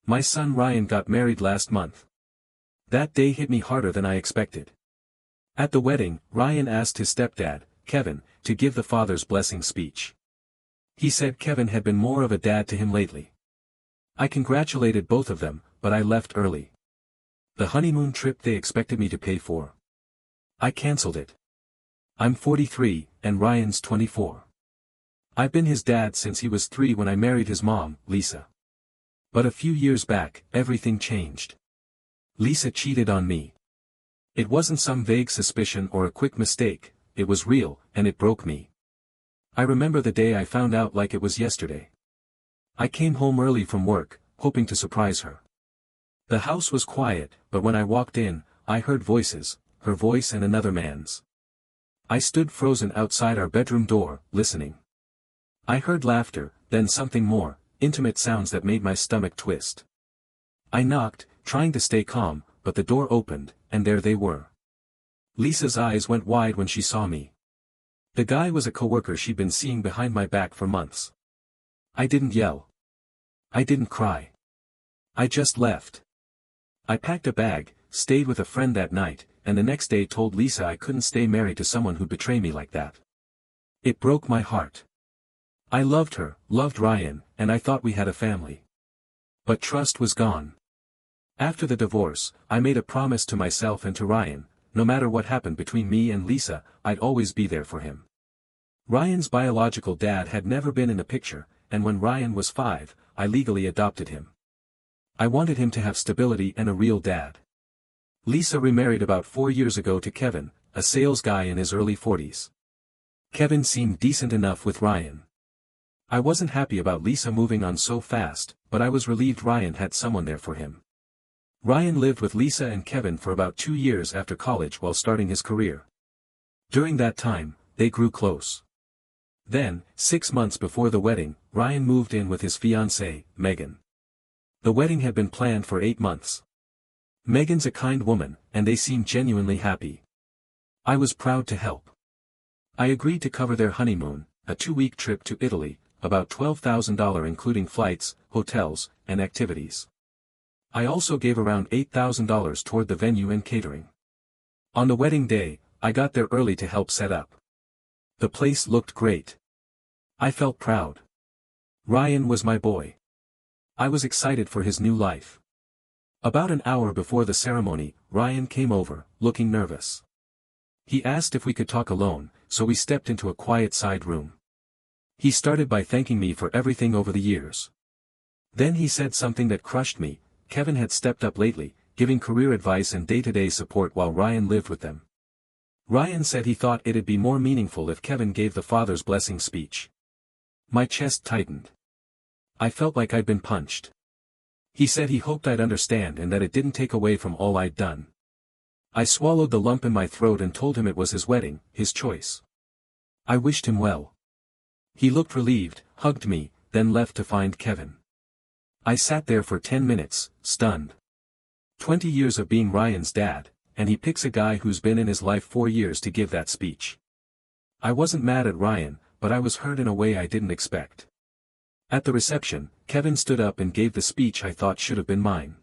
My son Ryan got married last month. That day hit me harder than I expected. At the wedding, Ryan asked his stepdad, Kevin, to give the father's blessing speech. He said Kevin had been more of a dad to him lately. I congratulated both of them, but I left early. The honeymoon trip they expected me to pay for. I cancelled it. I'm 43, and Ryan's 24. I've been his dad since he was 3 when I married his mom, Lisa. But a few years back, everything changed. Lisa cheated on me. It wasn't some vague suspicion or a quick mistake, it was real, and it broke me. I remember the day I found out like it was yesterday. I came home early from work, hoping to surprise her. The house was quiet, but when I walked in, I heard voices, her voice and another man's. I stood frozen outside our bedroom door, listening. I heard laughter, then something more, intimate sounds that made my stomach twist. I knocked, trying to stay calm, but the door opened, and there they were. Lisa's eyes went wide when she saw me. The guy was a coworker she'd been seeing behind my back for months. I didn't yell. I didn't cry. I just left. I packed a bag, stayed with a friend that night, and the next day told Lisa I couldn't stay married to someone who'd betray me like that. It broke my heart. I loved her, loved Ryan, and I thought we had a family. But trust was gone. After the divorce, I made a promise to myself and to Ryan, no matter what happened between me and Lisa, I'd always be there for him. Ryan's biological dad had never been in the picture, and when Ryan was 5, I legally adopted him. I wanted him to have stability and a real dad. Lisa remarried about 4 years ago to Kevin, a sales guy in his early 40s. Kevin seemed decent enough with Ryan. I wasn't happy about Lisa moving on so fast, but I was relieved Ryan had someone there for him. Ryan lived with Lisa and Kevin for about 2 years after college while starting his career. During that time, they grew close. Then, 6 months before the wedding, Ryan moved in with his fiancée, Megan. The wedding had been planned for 8 months. Megan's a kind woman, and they seemed genuinely happy. I was proud to help. I agreed to cover their honeymoon, a 2-week trip to Italy, about $12,000 including flights, hotels, and activities. I also gave around $8,000 toward the venue and catering. On the wedding day, I got there early to help set up. The place looked great. I felt proud. Ryan was my boy. I was excited for his new life. About an hour before the ceremony, Ryan came over, looking nervous. He asked if we could talk alone, so we stepped into a quiet side room. He started by thanking me for everything over the years. Then he said something that crushed me. Kevin had stepped up lately, giving career advice and day-to-day support while Ryan lived with them. Ryan said he thought it'd be more meaningful if Kevin gave the father's blessing speech. My chest tightened. I felt like I'd been punched. He said he hoped I'd understand and that it didn't take away from all I'd done. I swallowed the lump in my throat and told him it was his wedding, his choice. I wished him well. He looked relieved, hugged me, then left to find Kevin. I sat there for 10 minutes, stunned. 20 years of being Ryan's dad, and he picks a guy who's been in his life 4 years to give that speech. I wasn't mad at Ryan, but I was hurt in a way I didn't expect. At the reception, Kevin stood up and gave the speech I thought should have been mine.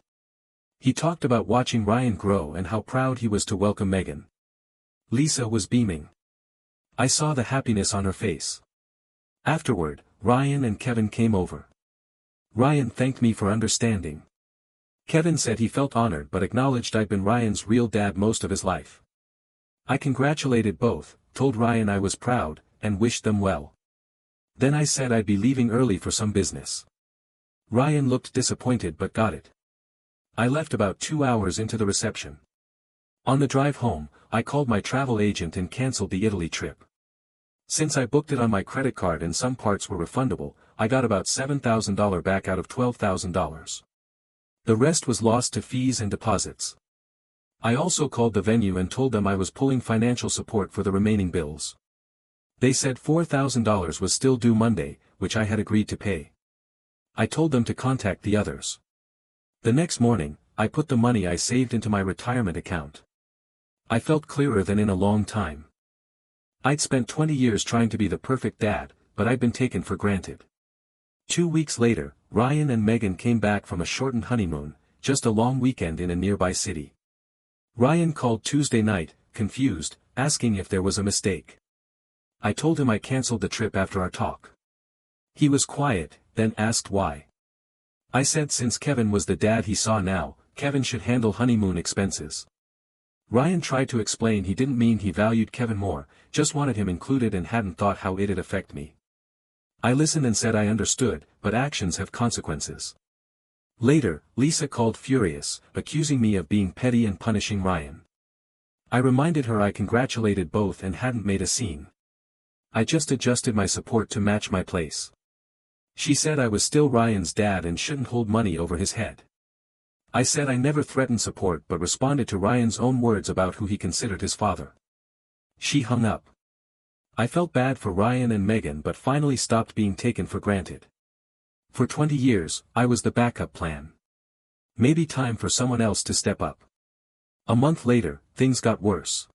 He talked about watching Ryan grow and how proud he was to welcome Megan. Lisa was beaming. I saw the happiness on her face. Afterward, Ryan and Kevin came over. Ryan thanked me for understanding. Kevin said he felt honored but acknowledged I'd been Ryan's real dad most of his life. I congratulated both, told Ryan I was proud, and wished them well. Then I said I'd be leaving early for some business. Ryan looked disappointed but got it. I left about 2 hours into the reception. On the drive home, I called my travel agent and canceled the Italy trip. Since I booked it on my credit card and some parts were refundable, I got about $7,000 back out of $12,000. The rest was lost to fees and deposits. I also called the venue and told them I was pulling financial support for the remaining bills. They said $4,000 was still due Monday, which I had agreed to pay. I told them to contact the others. The next morning, I put the money I saved into my retirement account. I felt clearer than in a long time. I'd spent 20 years trying to be the perfect dad, but I'd been taken for granted. 2 weeks later, Ryan and Megan came back from a shortened honeymoon, just a long weekend in a nearby city. Ryan called Tuesday night, confused, asking if there was a mistake. I told him I cancelled the trip after our talk. He was quiet, then asked why. I said since Kevin was the dad he saw now, Kevin should handle honeymoon expenses. Ryan tried to explain he didn't mean he valued Kevin more, just wanted him included and hadn't thought how it'd affect me. I listened and said I understood, but actions have consequences. Later, Lisa called furious, accusing me of being petty and punishing Ryan. I reminded her I congratulated both and hadn't made a scene. I just adjusted my support to match my place. She said I was still Ryan's dad and shouldn't hold money over his head. I said I never threatened support but responded to Ryan's own words about who he considered his father. She hung up. I felt bad for Ryan and Megan but finally stopped being taken for granted. For 20 years, I was the backup plan. Maybe time for someone else to step up. A month later, things got worse.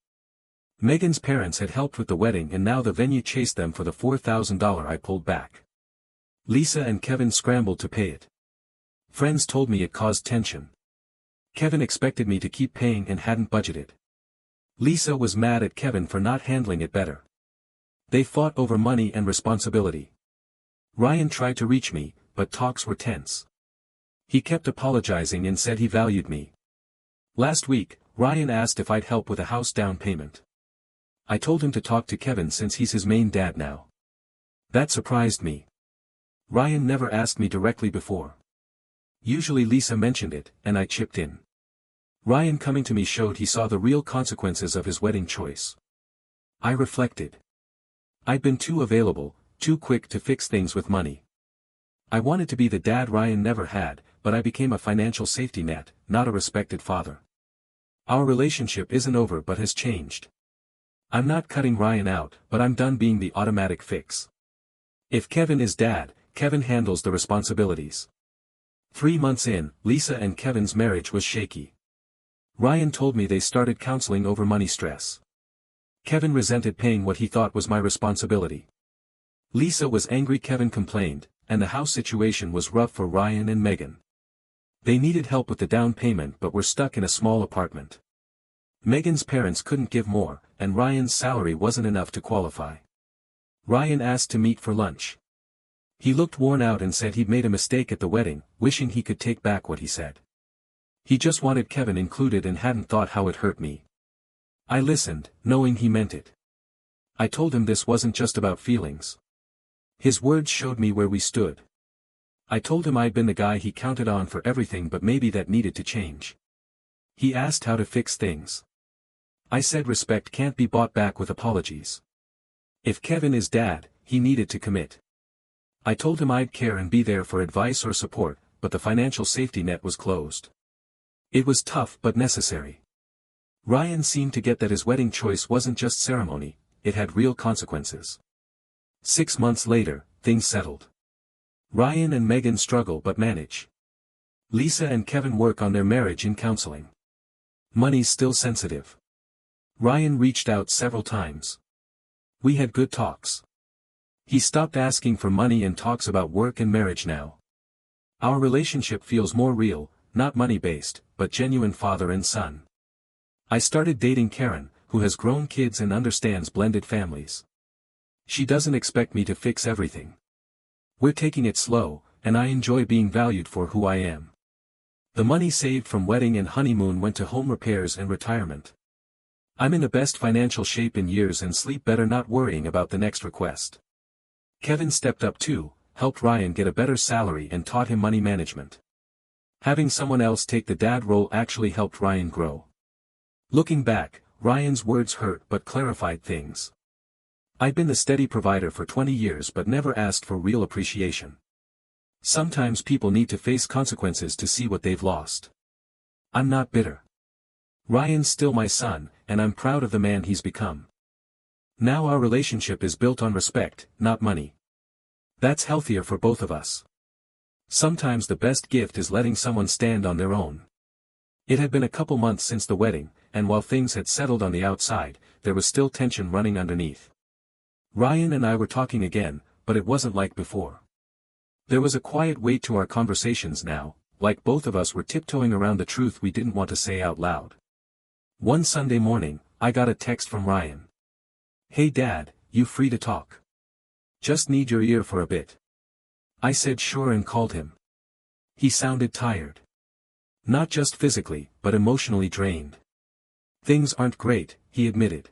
Megan's parents had helped with the wedding and now the venue chased them for the $4,000 I pulled back. Lisa and Kevin scrambled to pay it. Friends told me it caused tension. Kevin expected me to keep paying and hadn't budgeted. Lisa was mad at Kevin for not handling it better. They fought over money and responsibility. Ryan tried to reach me, but talks were tense. He kept apologizing and said he valued me. Last week, Ryan asked if I'd help with a house down payment. I told him to talk to Kevin since he's his main dad now. That surprised me. Ryan never asked me directly before. Usually Lisa mentioned it, and I chipped in. Ryan coming to me showed he saw the real consequences of his wedding choice. I reflected. I'd been too available, too quick to fix things with money. I wanted to be the dad Ryan never had, but I became a financial safety net, not a respected father. Our relationship isn't over but has changed. I'm not cutting Ryan out, but I'm done being the automatic fix. If Kevin is dad, Kevin handles the responsibilities. 3 months in, Lisa and Kevin's marriage was shaky. Ryan told me they started counseling over money stress. Kevin resented paying what he thought was my responsibility. Lisa was angry Kevin complained, and the house situation was rough for Ryan and Megan. They needed help with the down payment but were stuck in a small apartment. Megan's parents couldn't give more, and Ryan's salary wasn't enough to qualify. Ryan asked to meet for lunch. He looked worn out and said he'd made a mistake at the wedding, wishing he could take back what he said. He just wanted Kevin included and hadn't thought how it hurt me. I listened, knowing he meant it. I told him this wasn't just about feelings. His words showed me where we stood. I told him I'd been the guy he counted on for everything but maybe that needed to change. He asked how to fix things. I said respect can't be bought back with apologies. If Kevin is dad, he needed to commit. I told him I'd care and be there for advice or support, but the financial safety net was closed. It was tough but necessary. Ryan seemed to get that his wedding choice wasn't just ceremony, it had real consequences. 6 months later, things settled. Ryan and Megan struggle but manage. Lisa and Kevin work on their marriage in counseling. Money's still sensitive. Ryan reached out several times. We had good talks. He stopped asking for money and talks about work and marriage now. Our relationship feels more real, not money-based, but genuine father and son. I started dating Karen, who has grown kids and understands blended families. She doesn't expect me to fix everything. We're taking it slow, and I enjoy being valued for who I am. The money saved from wedding and honeymoon went to home repairs and retirement. I'm in the best financial shape in years and sleep better not worrying about the next request. Kevin stepped up too, helped Ryan get a better salary and taught him money management. Having someone else take the dad role actually helped Ryan grow. Looking back, Ryan's words hurt but clarified things. I'd been the steady provider for 20 years but never asked for real appreciation. Sometimes people need to face consequences to see what they've lost. I'm not bitter. Ryan's still my son, and I'm proud of the man he's become. Now our relationship is built on respect, not money. That's healthier for both of us. Sometimes the best gift is letting someone stand on their own. It had been a couple months since the wedding, and while things had settled on the outside, there was still tension running underneath. Ryan and I were talking again, but it wasn't like before. There was a quiet weight to our conversations now, like both of us were tiptoeing around the truth we didn't want to say out loud. One Sunday morning, I got a text from Ryan. "Hey Dad, you free to talk? Just need your ear for a bit." I said sure and called him. He sounded tired. Not just physically, but emotionally drained. "Things aren't great," he admitted.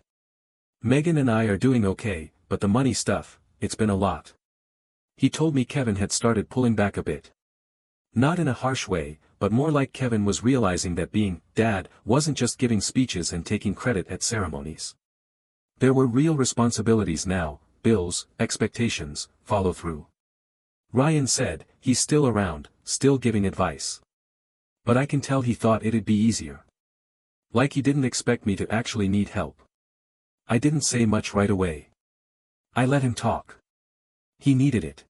"Megan and I are doing okay, but the money stuff, it's been a lot." He told me Kevin had started pulling back a bit. Not in a harsh way, but more like Kevin was realizing that being dad wasn't just giving speeches and taking credit at ceremonies. There were real responsibilities now, bills, expectations, follow-through. Ryan said, he's still around, still giving advice. But I can tell he thought it'd be easier. Like he didn't expect me to actually need help. I didn't say much right away. I let him talk. He needed it.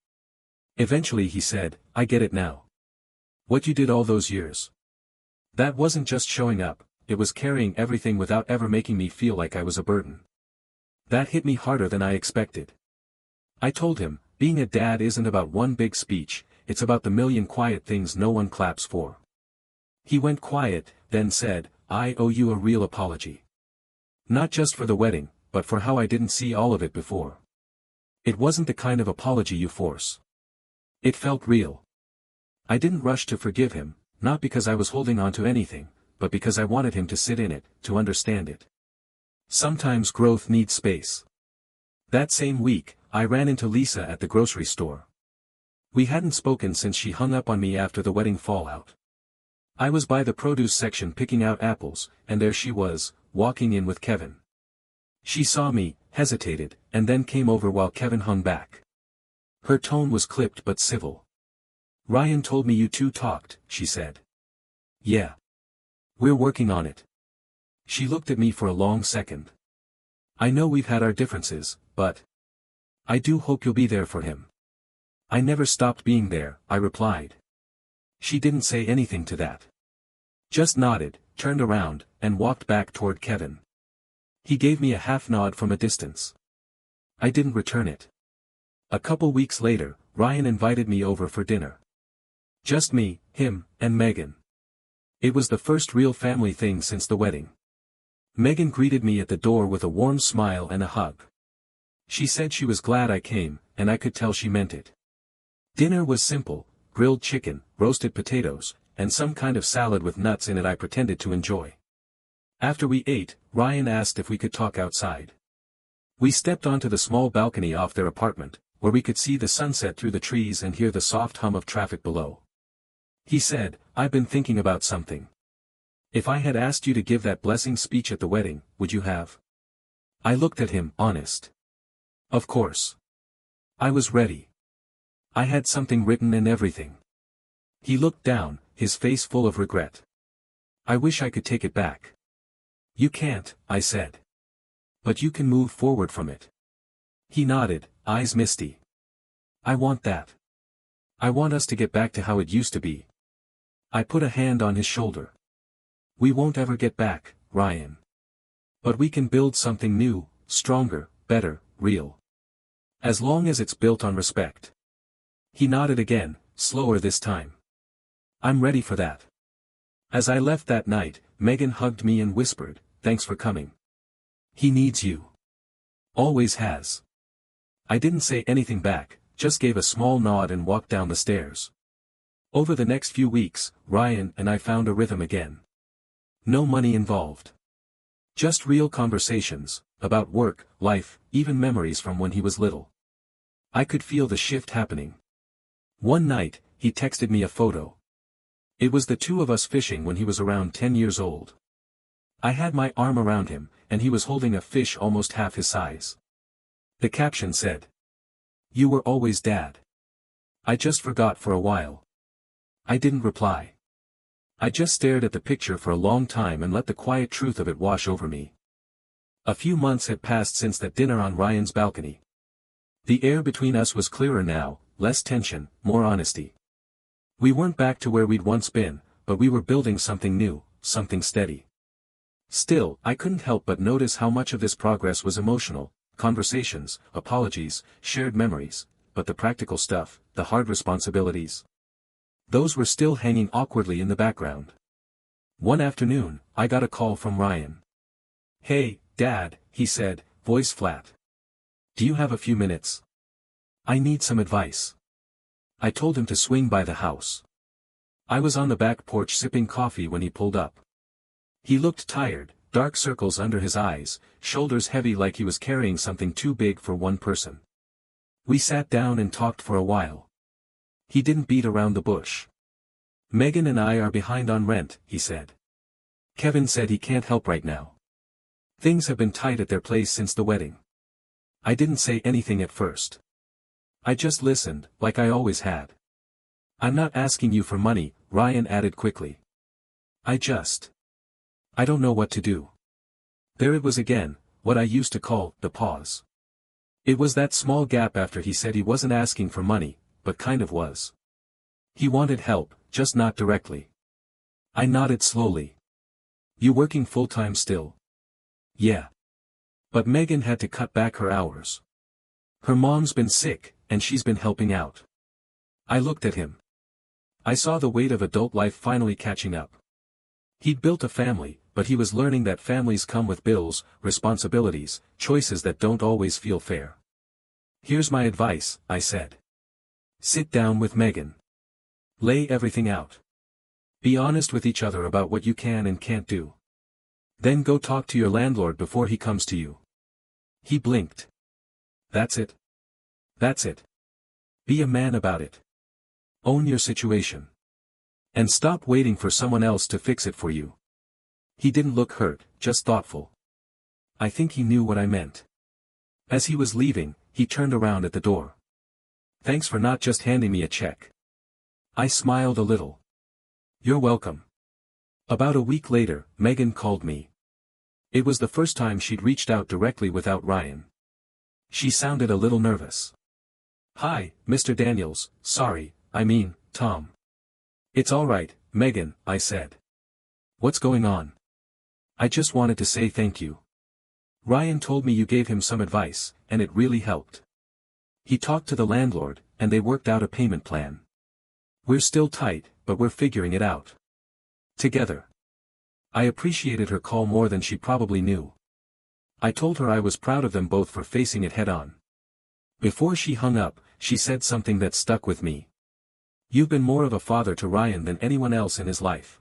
Eventually he said, "I get it now. What you did all those years. That wasn't just showing up, it was carrying everything without ever making me feel like I was a burden." That hit me harder than I expected. I told him, being a dad isn't about one big speech, it's about the million quiet things no one claps for. He went quiet, then said, "I owe you a real apology. Not just for the wedding, but for how I didn't see all of it before." It wasn't the kind of apology you force. It felt real. I didn't rush to forgive him, not because I was holding on to anything, but because I wanted him to sit in it, to understand it. Sometimes growth needs space. That same week, I ran into Lisa at the grocery store. We hadn't spoken since she hung up on me after the wedding fallout. I was by the produce section picking out apples, and there she was, walking in with Kevin. She saw me, hesitated, and then came over while Kevin hung back. Her tone was clipped but civil. "Ryan told me you two talked," she said. "Yeah. We're working on it." She looked at me for a long second. "I know we've had our differences, but I do hope you'll be there for him." "I never stopped being there," I replied. She didn't say anything to that. Just nodded, turned around, and walked back toward Kevin. He gave me a half nod from a distance. I didn't return it. A couple weeks later, Ryan invited me over for dinner. Just me, him, and Megan. It was the first real family thing since the wedding. Megan greeted me at the door with a warm smile and a hug. She said she was glad I came, and I could tell she meant it. Dinner was simple, grilled chicken, roasted potatoes, and some kind of salad with nuts in it I pretended to enjoy. After we ate, Ryan asked if we could talk outside. We stepped onto the small balcony off their apartment, where we could see the sunset through the trees and hear the soft hum of traffic below. He said, "I've been thinking about something. If I had asked you to give that blessing speech at the wedding, would you have?" I looked at him, honest. Of course. I was ready. I had something written and everything. He looked down, his face full of regret. "I wish I could take it back." "You can't," I said. "But you can move forward from it." He nodded, eyes misty. "I want that. I want us to get back to how it used to be." I put a hand on his shoulder. "We won't ever get back, Ryan. But we can build something new, stronger, better, real. As long as it's built on respect." He nodded again, slower this time. "I'm ready for that." As I left that night, Megan hugged me and whispered, "Thanks for coming. He needs you. Always has." I didn't say anything back, just gave a small nod and walked down the stairs. Over the next few weeks, Ryan and I found a rhythm again. No money involved. Just real conversations, about work, life, even memories from when he was little. I could feel the shift happening. One night, he texted me a photo. It was the two of us fishing when he was around 10 years old. I had my arm around him, and he was holding a fish almost half his size. The caption said, "You were always Dad." I just forgot for a while. I didn't reply. I just stared at the picture for a long time and let the quiet truth of it wash over me. A few months had passed since that dinner on Ryan's balcony. The air between us was clearer now, less tension, more honesty. We weren't back to where we'd once been, but we were building something new, something steady. Still, I couldn't help but notice how much of this progress was emotional, conversations, apologies, shared memories, but the practical stuff, the hard responsibilities. Those were still hanging awkwardly in the background. One afternoon, I got a call from Ryan. "Hey, Dad," he said, voice flat. "Do you have a few minutes? I need some advice." I told him to swing by the house. I was on the back porch sipping coffee when he pulled up. He looked tired, dark circles under his eyes, shoulders heavy like he was carrying something too big for one person. We sat down and talked for a while. He didn't beat around the bush. "Megan and I are behind on rent," he said. "Kevin said he can't help right now. Things have been tight at their place since the wedding." I didn't say anything at first. I just listened, like I always had. "I'm not asking you for money," Ryan added quickly. I don't know what to do." There it was again, what I used to call, the pause. It was that small gap after he said he wasn't asking for money, but kind of was. He wanted help, just not directly. I nodded slowly. "You working full-time still?" "Yeah. But Megan had to cut back her hours. Her mom's been sick, and she's been helping out." I looked at him. I saw the weight of adult life finally catching up. He'd built a family, but he was learning that families come with bills, responsibilities, choices that don't always feel fair. "Here's my advice," I said. "Sit down with Megan. Lay everything out. Be honest with each other about what you can and can't do. Then go talk to your landlord before he comes to you." He blinked. "That's it. That's it. Be a man about it. Own your situation. And stop waiting for someone else to fix it for you." He didn't look hurt, just thoughtful. I think he knew what I meant. As he was leaving, he turned around at the door. "Thanks for not just handing me a check." I smiled a little. "You're welcome." About a week later, Megan called me. It was the first time she'd reached out directly without Ryan. She sounded a little nervous. "Hi, Mr. Daniels, Tom." "It's all right, Megan," I said. "What's going on?" "I just wanted to say thank you. Ryan told me you gave him some advice, and it really helped. He talked to the landlord, and they worked out a payment plan. We're still tight, but we're figuring it out. Together." I appreciated her call more than she probably knew. I told her I was proud of them both for facing it head-on. Before she hung up, she said something that stuck with me. "You've been more of a father to Ryan than anyone else in his life.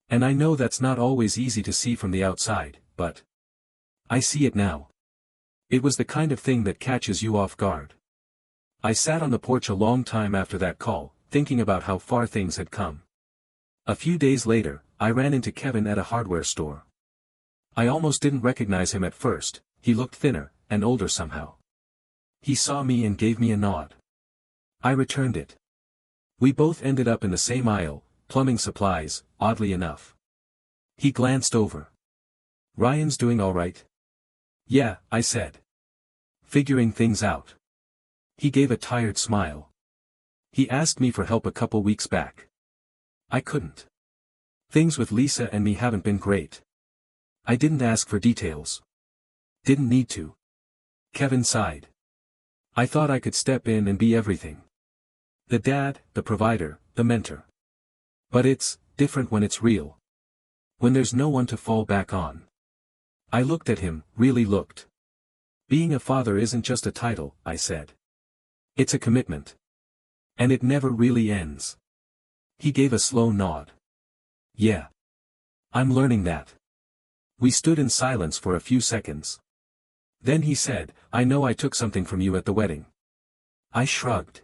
And I know that's not always easy to see from the outside, but I see it now. It was the kind of thing that catches you off guard." I sat on the porch a long time after that call, thinking about how far things had come. A few days later, I ran into Kevin at a hardware store. I almost didn't recognize him at first, he looked thinner, and older somehow. He saw me and gave me a nod. I returned it. We both ended up in the same aisle, plumbing supplies, oddly enough. He glanced over. "Ryan's doing all right?" "Yeah," I said. "Figuring things out." He gave a tired smile. "He asked me for help a couple weeks back. I couldn't. Things with Lisa and me haven't been great. I didn't ask for details. Didn't need to." Kevin sighed. "I thought I could step in and be everything. The dad, the provider, the mentor. But it's different when it's real. When there's no one to fall back on." I looked at him, really looked. "Being a father isn't just a title," I said. "It's a commitment. And it never really ends." He gave a slow nod. "Yeah. I'm learning that." We stood in silence for a few seconds. Then he said, "I know I took something from you at the wedding." I shrugged.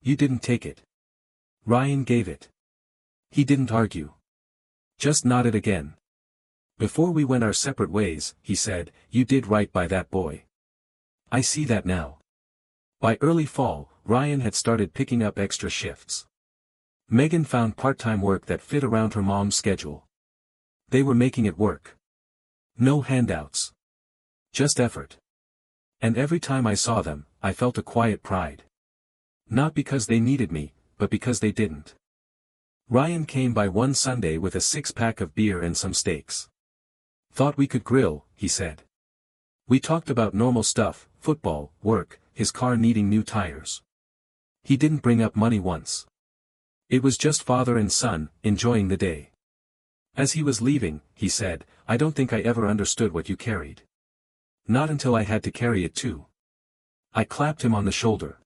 "You didn't take it. Ryan gave it." He didn't argue. Just nodded again. "Before we went our separate ways," he said, "you did right by that boy. I see that now." By early fall, Ryan had started picking up extra shifts. Megan found part-time work that fit around her mom's schedule. They were making it work. No handouts. Just effort. And every time I saw them, I felt a quiet pride. Not because they needed me, but because they didn't. Ryan came by one Sunday with a 6-pack of beer and some steaks. "Thought we could grill," he said. We talked about normal stuff, football, work, his car needing new tires. He didn't bring up money once. It was just father and son, enjoying the day. As he was leaving, he said, "I don't think I ever understood what you carried. Not until I had to carry it too." I clapped him on the shoulder.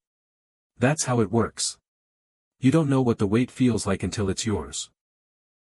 "That's how it works. You don't know what the weight feels like until it's yours."